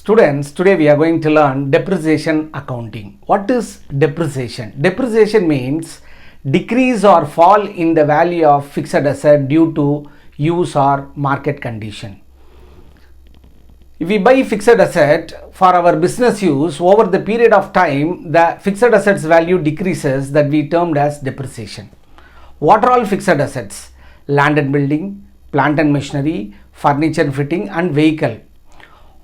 Students, today we are going to learn depreciation accounting. What is depreciation? Depreciation means decrease or fall in the value of fixed asset due to use or market condition. If we buy fixed asset for our business use, over the period of time, the fixed assets value decreases, that we termed as depreciation. What are all fixed assets? Land and building, plant and machinery, furniture and fitting, and vehicle.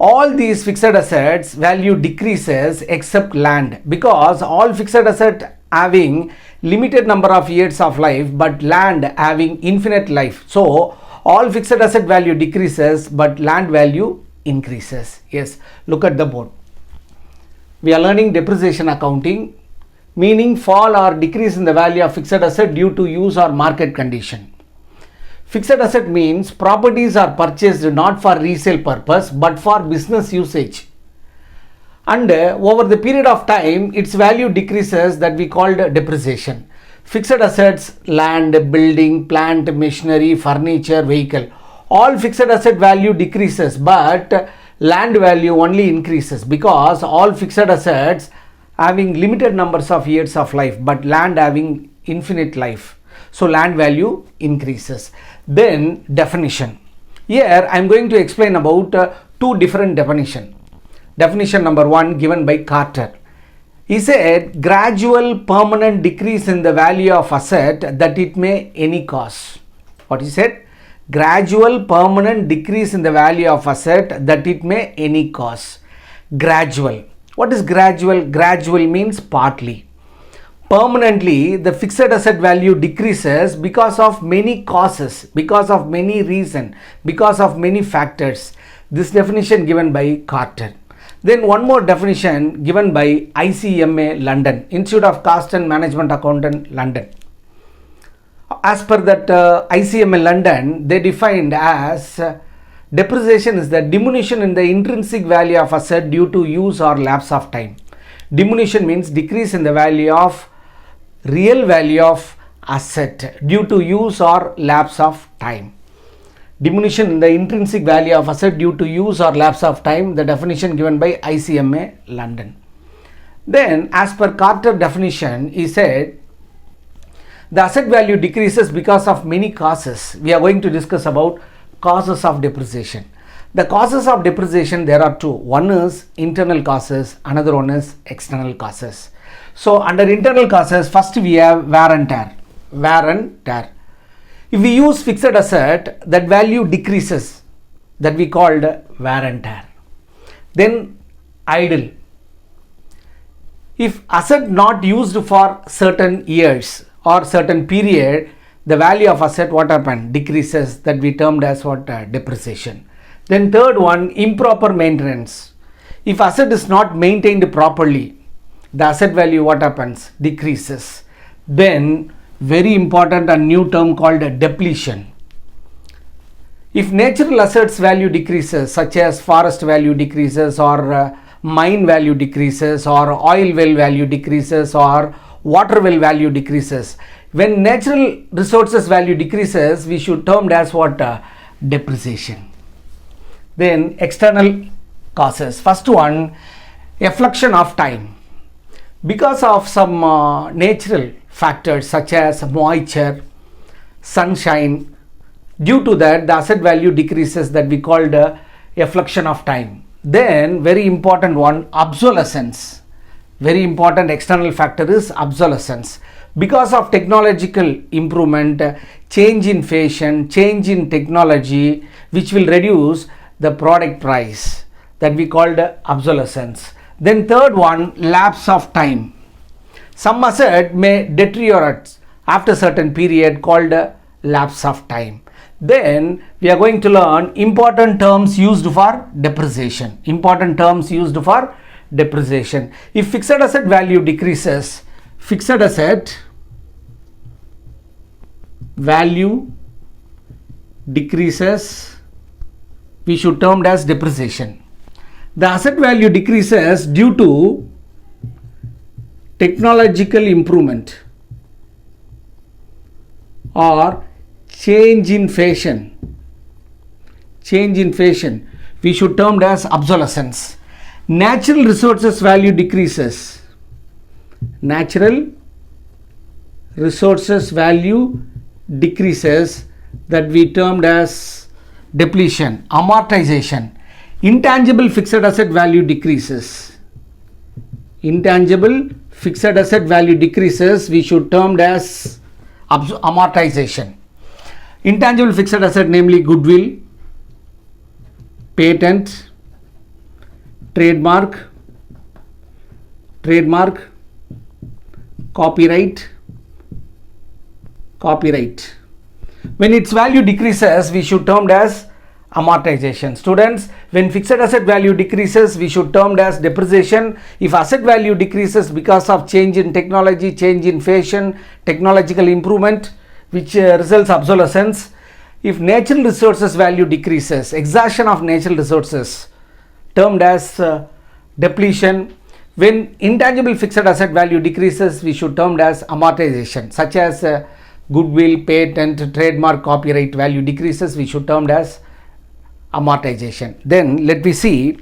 All these fixed assets value decreases except land, because all fixed asset having limited number of years of life but land having infinite life. So all fixed asset value decreases but land value increases. Yes, look at the board. We are learning depreciation accounting, meaning fall or decrease in the value of fixed asset due to use or market condition. Fixed asset means properties are purchased not for resale purpose but for business usage, and over the period of time its value decreases, that we called depreciation. Fixed assets, land, building, plant, machinery, furniture, vehicle, all fixed asset value decreases but land value only increases, because all fixed assets having limited numbers of years of life but land having infinite life. So land value increases. Then definition. Here I am going to explain about two different definition. Definition number one given by Carter. He said gradual permanent decrease in the value of asset that it may any cause. What he said? Gradual permanent decrease in the value of asset that it may any cause. Gradual. What is gradual? Gradual means partly. Permanently, the fixed asset value decreases because of many causes, because of many reasons, because of many factors. This definition given by Carter. Then one more definition given by ICMA London, Institute of Cost and Management Accountant, London. As per that ICMA London, they defined as depreciation is the diminution in the intrinsic value of asset due to use or lapse of time. Diminution means decrease in the value of real value of asset due to use or lapse of time. Diminution in the intrinsic value of asset due to use or lapse of time, the definition given by ICMA London. Then as per Carter definition, he said the asset value decreases because of many causes. We are going to discuss about causes of depreciation. The causes of depreciation, there are two. One is internal causes, another one is external causes. So under internal causes, first we have wear and tear. Wear and tear. If we use fixed asset, that value decreases, that we called wear and tear. Then idle. If asset not used for certain years or certain period, the value of asset what happened? Decreases, that we termed as what? Depreciation. Then third one, improper maintenance. If asset is not maintained properly, the asset value what happens? Decreases. Then very important, a new term called depletion. If natural assets value decreases, such as forest value decreases or mine value decreases or oil well value decreases or water well value decreases, when natural resources value decreases, we should term as what? Depreciation. Then external causes. First one, effluxion of time. Because of some natural factors such as moisture, sunshine, due to that the asset value decreases, that we called effluxion of time. Then very important one, obsolescence. Very important external factor is obsolescence. Because of technological improvement, change in fashion, change in technology, which will reduce the product price, that we called obsolescence. Then third one, lapse of time. Some asset may deteriorate after certain period, called lapse of time. Then we are going to learn important terms used for depreciation. Important terms used for depreciation. If fixed asset value decreases, fixed asset value decreases, we should term as depreciation. The asset value decreases due to technological improvement or change in fashion. We should term as obsolescence. Natural resources value decreases. Natural resources value decreases, that we termed as depletion. Amortization. Intangible fixed asset value decreases. Intangible fixed asset value decreases, we should termed as amortization. Intangible fixed asset, namely goodwill, patent, trademark, copyright. When its value decreases, we should termed as amortization. Students, when fixed asset value decreases, we should termed as depreciation. If asset value decreases because of change in technology, change in fashion, technological improvement, which results obsolescence. If natural resources value decreases, exhaustion of natural resources, termed as depletion. When intangible fixed asset value decreases, we should termed as amortization, such as goodwill, patent, trademark, copyright value decreases, we should termed as amortization. Then let me see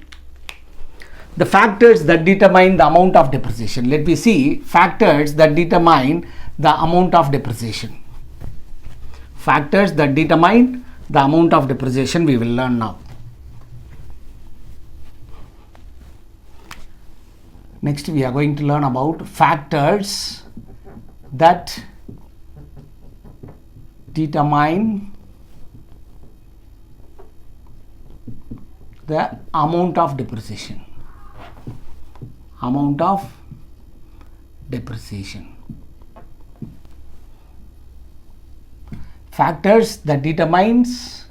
the factors that determine the amount of depreciation. Let me see factors that determine the amount of depreciation. Factors that determine the amount of depreciation we will learn now. Next we are going to learn about factors that determine the amount of depreciation. Amount of depreciation. Factors that determines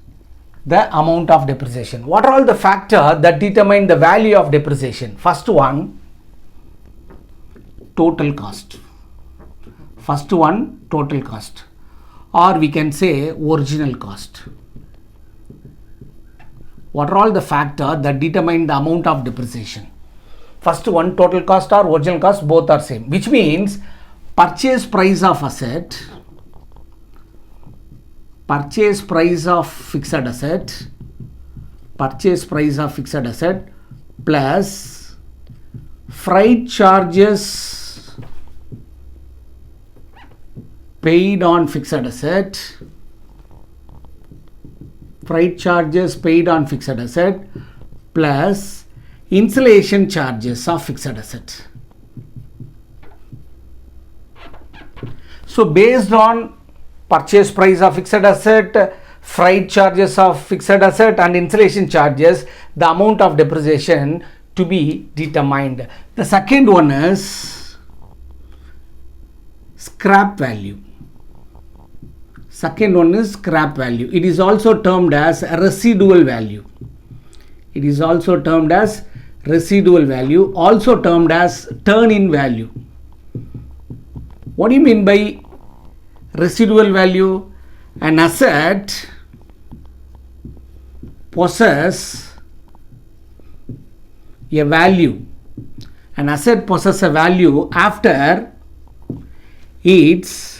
the amount of depreciation. What are all the factors that determine the value of depreciation? First one, total cost. First one, total cost, or we can say original cost. What are all the factors that determine the amount of depreciation? First one, total cost or original cost, both are same, which means purchase price of asset, purchase price of fixed asset, plus freight charges paid on fixed asset, plus installation charges of fixed asset. So based on purchase price of fixed asset, freight charges of fixed asset and installation charges, the amount of depreciation to be determined. The second one is scrap value. It is also termed as residual value. Also termed as turn-in value. What do you mean by residual value? An asset possesses a value. An asset possesses a value after its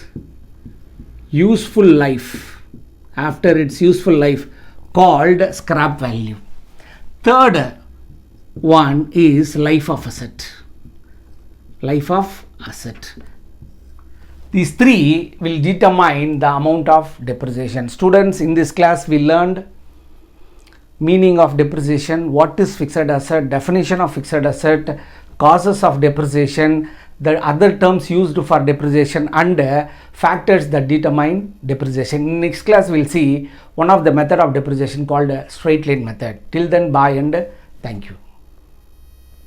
useful life, called scrap value. Third one is life of asset. These three will determine the amount of depreciation. Students, in this class we learned meaning of depreciation, what is fixed asset, definition of fixed asset, causes of depreciation, the other terms used for depreciation, and factors that determine depreciation. In next class we will see one of the method of depreciation called straight line method. Till then, bye and thank you.